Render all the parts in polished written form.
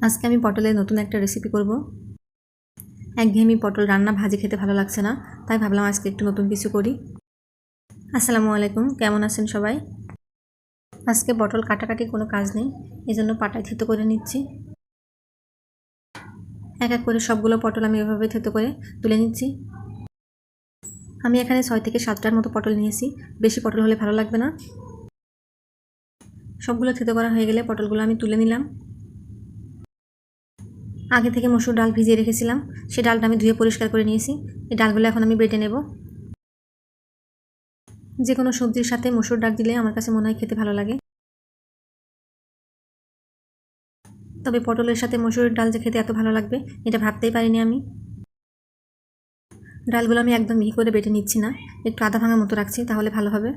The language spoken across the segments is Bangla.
আজকে আমি পটলের নতুন একটা রেসিপি করব। একঘেয়েমি পটল রান্না ভাজি খেতে ভালো লাগছে না, তাই ভাবলাম আজকে একটু নতুন কিছু করি। আসসালামু আলাইকুম, কেমন আছেন সবাই? আজকে পটল কাটাকাটি কোনো কাজ নেই, এজন্য পাটায় থেতো করে নিচ্ছি। এক এক করে সবগুলো পটল আমি এভাবে থেতো করে তুলে নিচ্ছি। আমি এখানে 6 থেকে 7টার মতো পটল নিয়েছি, বেশি পটল হলে ভালো লাগবে না। সবগুলো থেতো করা হয়ে গেলে পটলগুলো আমি তুলে নিলাম। আগে থেকে মসুর ডাল ভিজিয়ে রেখেছিলাম, সেই ডালটা আমি ধুয়ে পরিষ্কার করে নিয়েছি। এই ডালগুলো এখন আমি বেটে নেব। যে কোনো সবজির সাথে মসুর ডাল দিলে আমার কাছে মনে হয় খেতে ভালো লাগে, তবে পটলের সাথে মসুরের ডাল যে খেতে এত ভালো লাগবে এটা ভাবতেই পারিনি আমি। ডালগুলো আমি একদম মিহি করে বেটে নিচ্ছি না, একটু আধা ভাঙা মতো রাখছি, তাহলে ভালো হবে।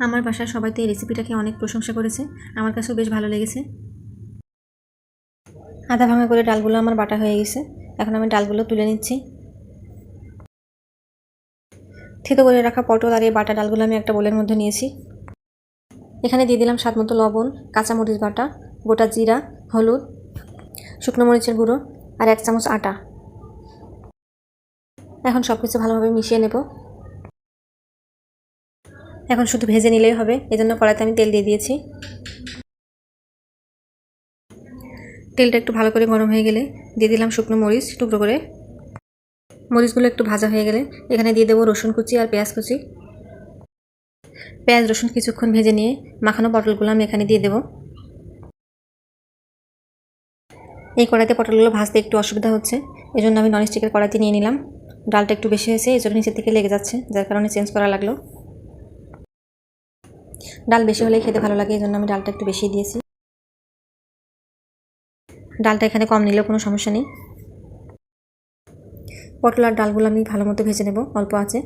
আমার বাসার সবাই তো এই রেসিপিটাকে অনেক প্রশংসা করেছে, আমার কাছেও বেশ ভালো লেগেছে। আধা ভাঙা করে ডালগুলো আমার বাটা হয়ে গেছে, এখন আমি ডালগুলো তুলে নিচ্ছি। থেতো করে রাখা পটল আর এই বাটা ডালগুলো আমি একটা বোলের মধ্যে নিয়েছি। এখানে দিয়ে দিলাম স্বাদ মতো লবণ, কাঁচামরিচ বাটা, গোটা জিরা, হলুদ, শুকনো মরিচের গুঁড়ো আর 1 চামচ আটা। এখন সব কিছু ভালোভাবে মিশিয়ে নেব। এখন শুধু ভেজে নিলেই হবে, এজন্য কড়াইতে আমি তেল দিয়ে দিয়েছি। তেলটা একটু ভালো করে গরম হয়ে গেলে দিয়ে দিলাম শুকনো মরিচ টুকরো করে। মরিচগুলো একটু ভাজা হয়ে গেলে এখানে দিয়ে দেবো রসুন কুচি আর পেঁয়াজ কুচি। পেঁয়াজ রসুন কিছুক্ষণ ভেজে নিয়ে মাখানো পটলগুলো আমি এখানে দিয়ে দেবো। এই কড়াইতে পটলগুলো ভাজতে একটু অসুবিধা হচ্ছে, এজন্য আমি ননস্টিকের কড়াইতে নিয়ে নিলাম। ডালটা একটু বেশি হয়েছে, এজন্য নিচের থেকে লেগে যাচ্ছে, যার কারণে চেঞ্জ করা লাগলো। ডাল বেশি হলেই খেতে ভালো লাগে, এজন্য আমি ডালটা একটু বেশি দিয়েছি। ডালটা এখানে কম নিলেও কোনো সমস্যা নেই। পটল আর ডালগুলো আমি ভালো মতো ভেজে নেব অল্প আঁচে।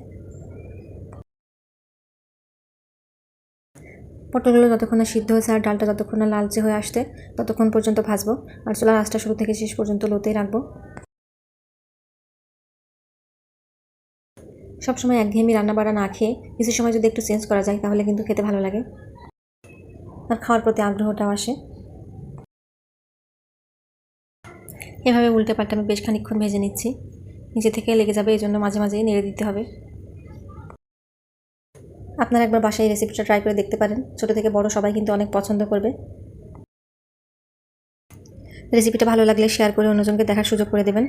পটলগুলো যতক্ষণ না সিদ্ধ হয়েছে আর ডালটা যতক্ষণ না লালচে হয়ে আসছে ততক্ষণ পর্যন্ত ভাজবো, আর চুলার আঁচটা শুরু থেকে শেষ পর্যন্ত লোতেই রাখবো। সবসময় একঘেয়েমি রান্নাবাড়া না খেয়ে কিছু সময় যদি একটু চেঞ্জ করা যায় তাহলে কিন্তু খেতে ভালো লাগে আর খাওয়ার প্রতি আগ্রহটাও আসে। এভাবে উল্টে পাল্টে আমি বেশ খানিকক্ষণ ভেজে নিচ্ছি, নিচে থেকে লেগে যাবে, এই জন্য মাঝে মাঝে নেড়ে দিতে হবে। আপনারা একবার বাসায় এই রেসিপিটা ট্রাই করে দেখতে পারেন, ছোটো থেকে বড় সবাই কিন্তু অনেক পছন্দ করবে। রেসিপিটা ভালো লাগলে শেয়ার করে অন্যজনকে দেখার সুযোগ করে দেবেন।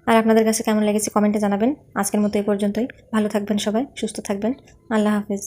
আর আপনাদের কাছে কেমন লেগেছে কমেন্টে জানাবেন। আজকের মতো এই পর্যন্তই। ভালো থাকবেন সবাই, সুস্থ থাকবেন। আল্লাহ হাফেজ।